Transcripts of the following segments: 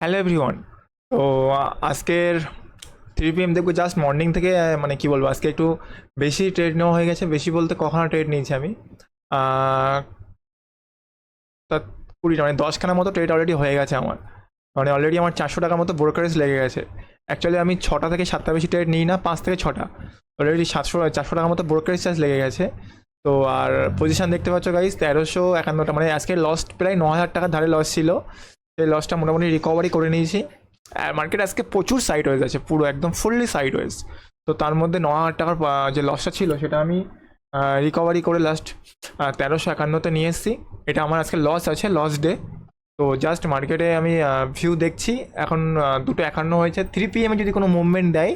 Hello everyone. তো আজকের 3 PM দেখবো জাস্ট মর্নিং থেকে মানে কি বলবো, আজকে একটু বেশি ট্রেড নেওয়া হয়ে গেছে। বেশি বলতে কখনো ট্রেড নিয়েছি আমি আহ, তা 20টা মানে 10খানা মতো ট্রেড অলরেডি হয়ে গেছে আমার। মানে অলরেডি আমার 400 টাকার মতো ব্রোকারেজ লেগে গেছে। অ্যাকচুয়ালি আমি 6টা থেকে 7টা বেশি ট্রেড নিই না, 5 থেকে 6টা। অলরেডি 400 টাকার মতো ব্রোকারেজ চার্জ লেগে গেছে। তো আর পজিশন দেখতে পাচ্ছ গাইজ, 1351টা, মানে আজকে লস প্রায় 9,000 টাকার ধারে লস ছিল। সেই লসটা মোটামুটি রিকভারি করে নিয়েছি। আর মার্কেট আজকে প্রচুর সাইড ওয়েজ আছে, পুরো একদম ফুললি সাইড ওয়েজ। তো তার মধ্যে 9,000 টাকার যে লসটা ছিল সেটা আমি রিকভারি করে লাস্ট 1351তে নিয়ে এসেছি। এটা আমার আজকে লস আছে, লস ডে। তো জাস্ট মার্কেটে আমি ভিউ দেখছি এখন। 2:51 হয়েছে। 3 PM যদি কোনো মুভমেন্ট দেয়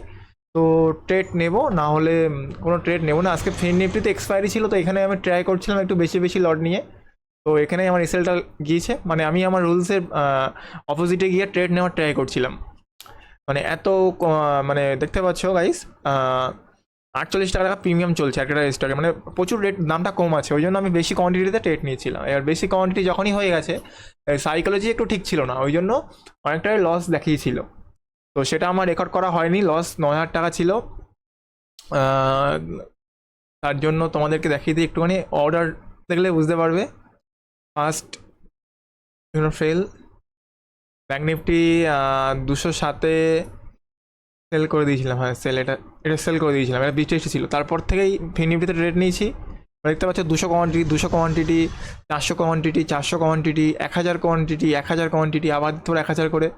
তো ট্রেড নেব, না হলে কোনো ট্রেড নেব না। আজকে ফিন নিফটিতে এক্সপায়ারি ছিল, তো এখানে আমি ট্রাই করছিলাম একটু বেশি বেশি লট নিয়ে। তো এখানেই আমার এসএলটা গিয়েছে, মানে আমি আমার রুলসের অপোজিটে গিয়ে ট্রেড নেওয়ার ট্রাই করছিলাম। মানে এত মানে দেখতে পাচ্ছ গাইস, 48 টাকা প্রিমিয়াম চলছে একটা স্টকে, মানে প্রচুর রেট, দামটা কম আছে, ওই জন্য আমি বেশি কোয়ান্টিটিতে ট্রেড নিয়েছিলাম। এবার বেশি কোয়ান্টিটি যখনই হয়ে গেছে, সাইকোলজি একটু ঠিক ছিল না, ওই জন্য অনেকটাই লস দেখিয়েছিল। তো সেটা আমার রেকর্ড করা হয়নি, লস 9,000 টাকা ছিল। আহ, তার জন্য তোমাদেরকে দেখিয়ে দিই একটুখানি, অর্ডার দেখলে বুঝতে পারবে। ফার্স্ট ফেল, ব্যাঙ্ক নিফটি 207-এ সেল করে দিয়েছিলাম। হ্যাঁ, এটা এটা সেল করে দিয়েছিলাম, এটা বিচেস্ট ছিল। তারপর থেকেই ফিন নিফটিতে ট্রেড নিয়েছি। দেখতে পাচ্ছ 200 quantity, 200 quantity, 400 quantity, 400 quantity, 1,000 quantity, 1,000 quantity, আবার তোর 1,000 করে।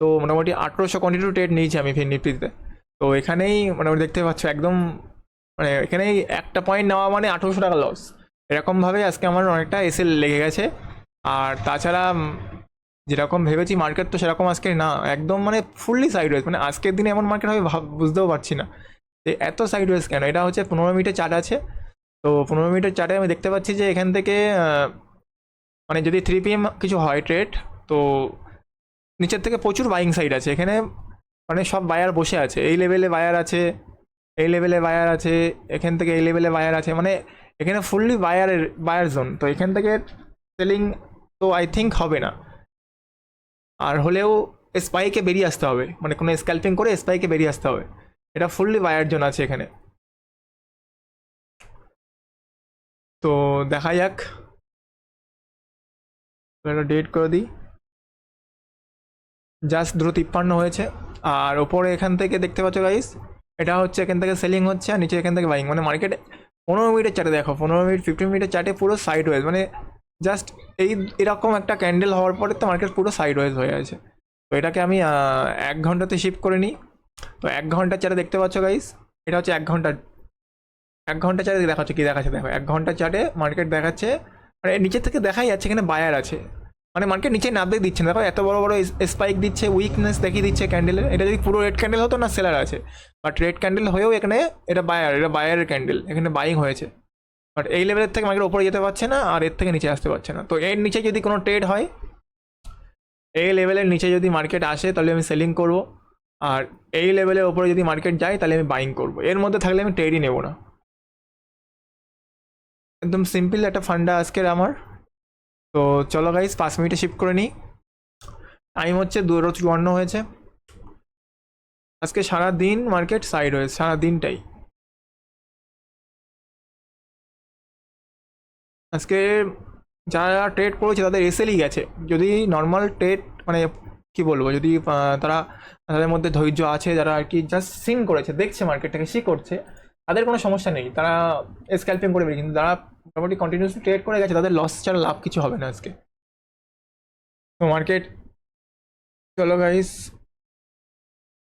তো মোটামুটি 1800 কোয়ান্টিটি ট্রেড নিয়েছি আমি ফিন নিফটিতে। তো এখানেই মোটামুটি দেখতে পাচ্ছ একদম, মানে এখানেই একটা পয়েন্ট নেওয়া মানে 1800 টাকা লস। এরকমভাবে আজকে আমার অনেকটা এসএল লেগে গেছে। আর তাছাড়া যেরকম ভেবেছি মার্কেট তো সেরকম আজকে না, একদম মানে ফুললি সাইডওয়েজ। মানে আজকের দিনে এমন মার্কেট হবে বুঝতেও পারছি না যে এত সাইডওয়েজ কেন। এটা হচ্ছে 15 মিনিটের চার্ট আছে। তো 15 মিনিটের চার্টে আমি দেখতে পাচ্ছি যে এখান থেকে মানে যদি 3 PM কিছু হয় ট্রেড, তো নিচের থেকে প্রচুর বাইং সাইড আছে এখানে। মানে সব বায়ার বসে আছে, এই লেভেলে বায়ার আছে, এই লেভেলে বায়ার আছে, এখান থেকে এই লেভেলে বায়ার আছে, মানে এখানে ফুললি বায়ার জোন। তো এখান থেকে সেলিং তো আই থিঙ্ক হবে না। আর হলেও স্পাইকে বেরিয়ে আসতে হবে, মানে কোনো স্ক্যাল্পিং করে স্পাইকে বেরিয়ে আসতে হবে। এটা ফুললি বায়ার জোন আছে এখানে। তো দেখা যাক, এটা ডেট করে দিই। জাস্ট 253 হয়েছে। আর ওপরে এখান থেকে দেখতে পাচ্ছ গাইস, এটা হচ্ছে এখান থেকে সেলিং হচ্ছে, আর নিচে এখান থেকে বাইং। মানে মার্কেট 15 মিনিটের চার্টে দেখো, 15 মিনিট 15 মিনিটের চার্টে পুরো সাইড ওয়েজ, মানে জাস্ট এই এরকম একটা ক্যান্ডেল হওয়ার পরে তো মার্কেট পুরো সাইড ওয়েজ হয়ে আছে। তো এটাকে আমি 1 ঘন্টাতে শিফট করে নিই। তো 1 ঘন্টার চার্টে দেখতে পাচ্ছ গাইস, এটা হচ্ছে 1 ঘন্টা। 1 ঘন্টা চার্টে দেখাচ্ছে কি দেখাচ্ছে দেখো, 1 ঘন্টা চার্টে মার্কেট দেখাচ্ছে, মানে নিচের থেকে দেখাই যাচ্ছে এখানে বায়ার আছে। মানে মার্কেট নিচে নামতে দিচ্ছে না, দেখো এত বড় বড় স্পাইক দিচ্ছে, উইকনেস দেখিয়ে দিচ্ছে ক্যান্ডেলের। এটা যদি পুরো রেড ক্যান্ডেল হতো না, সেলার আছে। বাট রেড ক্যান্ডেল হয়েও এখানে এটা বায়ার, এটা বায়ারের ক্যান্ডেল, এখানে বাইং হয়েছে। বাট এই লেভেলের থেকে মার্কেট ওপরে যেতে পারছে না, আর এর থেকে নিচে আসতে পারছে না। তো এর নিচে যদি কোনো ট্রেড হয়, এই লেভেলের নিচে যদি মার্কেট আসে তাহলে আমি সেলিং করব। আর এই লেভেলের ওপরে যদি মার্কেট যায় তাহলে আমি বাইং করব। এর মধ্যে থাকলে আমি ট্রেডই নেব না। একদম সিম্পল একটা ফান্ডা আজকের আমার। তো চলো গাইস 5 মিনিটে শিফট করে নিই। টাইম হচ্ছে 2:54 হয়েছে। আজকে সারা দিন মার্কেট সাইড হয়েছে, সারা দিনটাই। আজকে যারা ট্রেড করেছে তাদের এসএলই গেছে। যদি নর্মাল ট্রেড, মানে কি বলবো, যদি তারা, তাদের মধ্যে ধৈর্য আছে, যারা আর কি জাস্ট সিন করেছে, দেখছে মার্কেটটাকে, সি করছে, তাদের কোনো সমস্যা নেই, তারা স্ক্যাল্পিং করে বেরিয়ে। কিন্তু যারা মোটামুটি কন্টিনিউসলি ট্রেড করে গেছে তাদের লস ছাড়া লাভ কিছু হবে না আজকে। তো মার্কেট, চলো গাইস,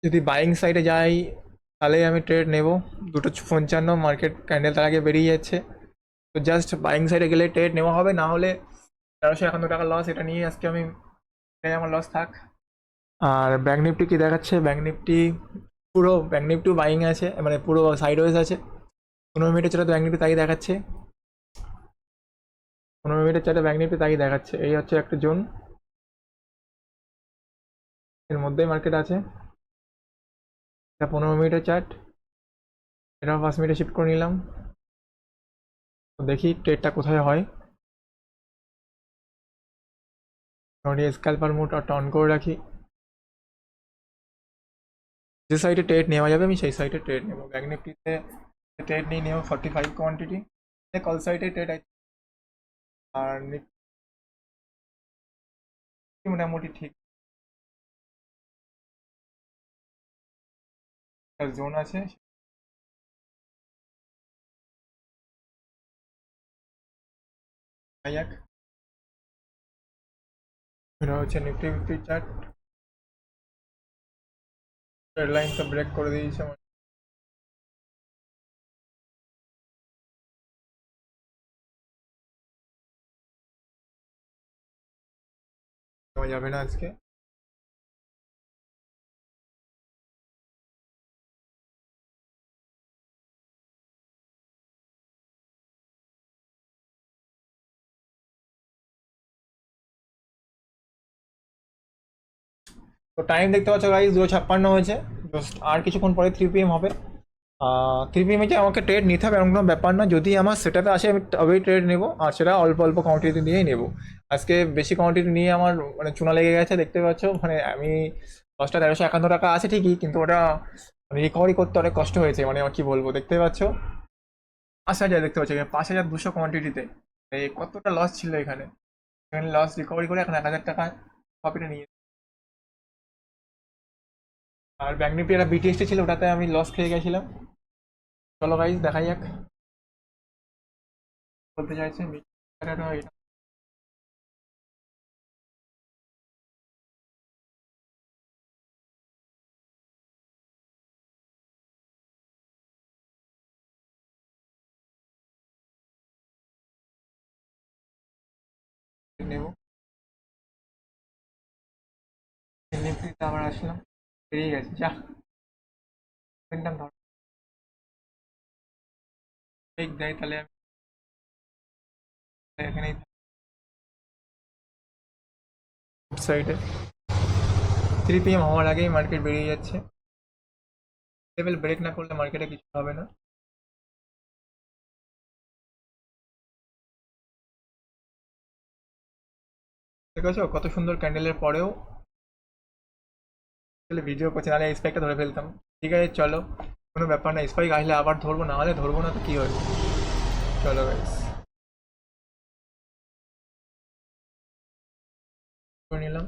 যদি বাইং সাইডে যাই তাহলে আমি ট্রেড নেব। 2:55 মার্কেট ক্যান্ডেল তার আগে বেরিয়ে যাচ্ছে। তো জাস্ট বাইং সাইডে গেলে ট্রেড নেওয়া হবে, না হলে 1351 টাকা লস, এটা নিয়ে আজকে আমি, এটাই আমার লস থাক। আর ব্যাঙ্ক নিফটি কি দেখাচ্ছে, ব্যাঙ্ক নিফটি পুরো, ব্যাঙ্ক নিফটিও বাইং আছে, মানে পুরো সাইডওয়েজ আছে। 15 মিনিটের চার্টে ব্যাঙ্ক নিফটি তাই দেখাচ্ছে, 15 মিনিটের চার্টে ব্যাঙ্ক নিফটি তাই দেখাচ্ছে। এই হচ্ছে একটা জোন, এর মধ্যেই মার্কেট আছে। এটা 15 মিনিটের চার্ট, এটা 5 মিনিটে শিফট করে নিলাম। তো দেখি ট্রেডটা কোথায় হয়। স্ক্যালপার মোড অন করে রাখি। যে সাইডে ট্রেড নেওয়া যাবে আমি সেই সাইডে ট্রেড নেবো। ব্যাঙ্ক নিফটিতে ট্রেড নিয়ে নেবো 45 কোয়ান্টিটি, কল সাইডে ট্রেড আছে। আর নিফটি মোটামুটি ঠিক জোন আছে। এক এটা হচ্ছে Nifty fifty chart, trade line তো ব্রেক করে দিয়েছে আমার। নেওয়া যাবে না আজকে। তো টাইম দেখতে পাচ্ছ গাইজ 2:56 হয়েছে। জাস্ট আর কিছুক্ষণ পরে 3 PM হবে। 3 PM যে আমাকে ট্রেড নিতে হবে এমন কোনো ব্যাপার না, যদি আমার সেটাতে আসে আমি তবেই ট্রেড নেবো, আর সেটা অল্প অল্প কোয়ান্টিটি দিয়েই নেবো। আজকে বেশি কোয়ান্টিটি নিয়ে আমার মানে চুনা লেগে গেছে দেখতে পাচ্ছ। মানে আমি 1351 টাকা আছে ঠিকই, কিন্তু ওটা রিকভারি করতে অনেক কষ্ট হয়েছে, মানে আমার কি বলবো দেখতে পাচ্ছ। 5,000 দেখতে পাচ্ছ, 5,200 কোয়ান্টিটিতে এই কতটা লস ছিল এখানে। এখানে লস রিকভারি করে এখন 1,000 টাকা প্রফিটে নিয়ে। আর ব্যাঙ্ক নিফটি একটা বিটিএসটি ছিল, ওটাতে আমি লস খেয়ে গেছিলাম। চলো গাইজ দেখাই যাক বলতে চাইছে এটা নেবো। নিফটিতে আবার আসলাম, বেরিয়ে গেছে যা। পেনটাম ধর ঠিক দেয় তাহলে আমি এখানেই সাইডে 3 PM হওয়ার আগেই মার্কেট বেরিয়ে যাচ্ছে। লেভেল ব্রেক না করলে মার্কেটে কিছু হবে না। ঠিক আছে, কত সুন্দর ক্যান্ডেলের পরেও ভিডিও করছে, নাহলে স্পাইকটা ধরে ফেলতাম। ঠিক আছে চলো, কোনো ব্যাপার না, স্পাইক আসলে আবার ধরবো, না হলে ধরবো না তো কি হবে। চলো গাইস করে নিলাম।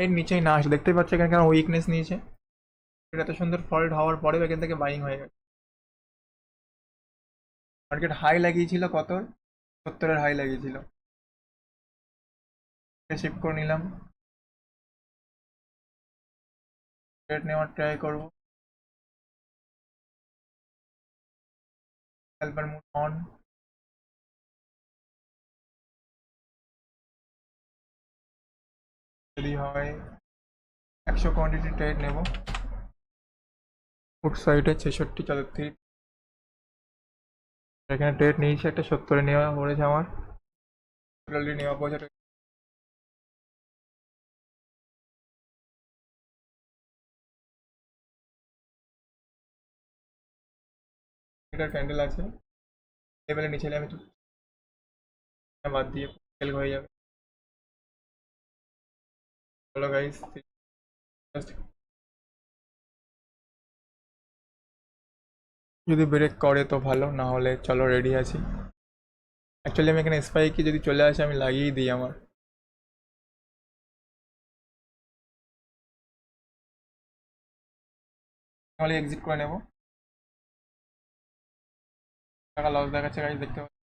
এর নিচেই না আসে দেখতে পাচ্ছ, এখানে কেন উইকনেস নিয়েছে। এটা এত সুন্দর ফল্ট হওয়ার পরেও এখান থেকে বাইং হয়ে গেছে। মার্কেট হাই লাগিয়েছিল কত, 70-এর হাই লাগিয়েছিল। শিফট করে নিলাম, ট্রেড নেওয়ার ট্রাই করবো। হেল্পার মুভ অন, যদি হয় 100 কোয়ান্টিটি ট্রেড নেব। ফুট সাইডে 66 চলে এখানে ট্রেড নিয়েছি, একটা 70-এ নেওয়া পড়েছে আমার, অলরেডি নেওয়া পড়েছে। এটার ক্যান্ডেল আছে, লেভেলের নিচে এলে আমি তো বাদ দিয়ে সেল হয়ে যাবে। চলো গাইস, যদি ব্রেক করে তো ভালো, না হলে চলো রেডি আছি। অ্যাকচুয়ালি আমি এখানে স্পাইকি যদি চলে আসে আমি লাগিয়েই দিই আমার। তাহলে এক্সিট করে নেবো। টাকা লস দেখাচ্ছে গাইস দেখতে পাচ্ছি,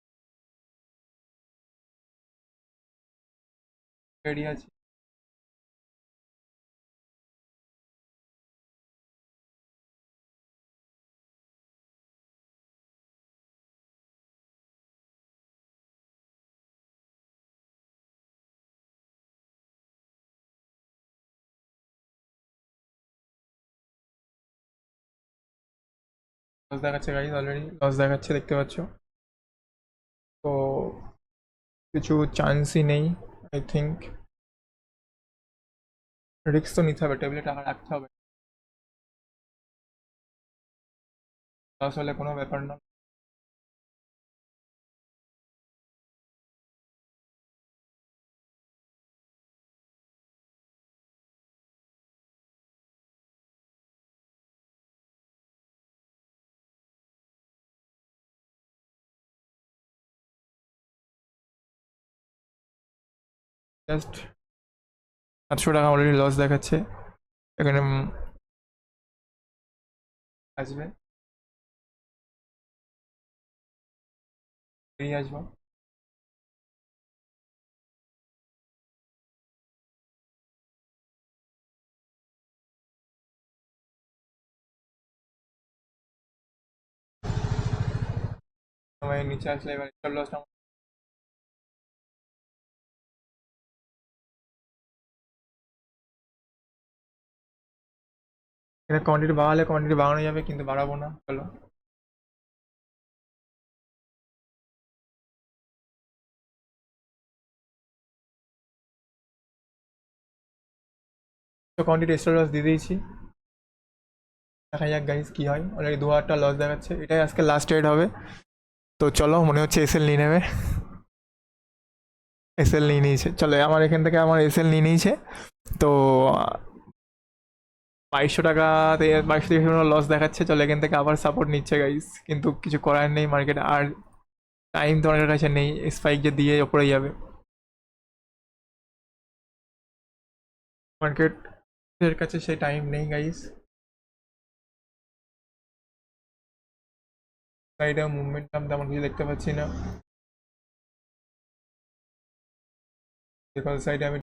রেডি আছি। লস দেখাচ্ছে গাইস, অলরেডি লস দেখাচ্ছে দেখতে পাচ্ছ। তো কিছু চান্সই নেই আই থিঙ্ক। রিস্ক তো নিতে হবে, টেবিলে টাকা রাখতে হবে, লস হলে কোনো ব্যাপার না। জাস্ট 700 টাকা অলরেডি লস দেখাচ্ছে এখানে। আসবে, বেরিয়ে আসবো। সময় নিচে আসলে এবার লসটা এটা কোয়ান্টিটি বাড়ালে কোয়ান্টিটি বাড়ানো যাবে, কিন্তু বাড়াবো না, চলো। তো কোয়ান্টিটি এক্সট্রা লস দিয়ে দিয়েছি, দেখা যাক গাইস কি হয়। অলরেডি 2000 লস দেখাচ্ছে, এটাই আজকে লাস্ট ট্রেড হবে। তো চলো, মনে হচ্ছে এসএল নিয়ে নেবে। এসএল নিয়ে নিয়েছে, চলো আমার এখান থেকে আমার এসএল নিয়ে নিয়েছে। তো 2200 টাকা, 2200 লস দেখাচ্ছে। চলো এখান থেকে আবার সাপোর্ট নিচ্ছে গাইস, কিন্তু কিছু করার নেই মার্কেট আর। টাইম তোমার কাছে নেই, স্পাইক যে দিয়ে ওপরে যাবে। মার্কেটের কাছে সেই টাইম নেই গাইস। সাইডে মুভমেন্ট তেমন কিছু দেখতে পাচ্ছি না। সাইডে আমি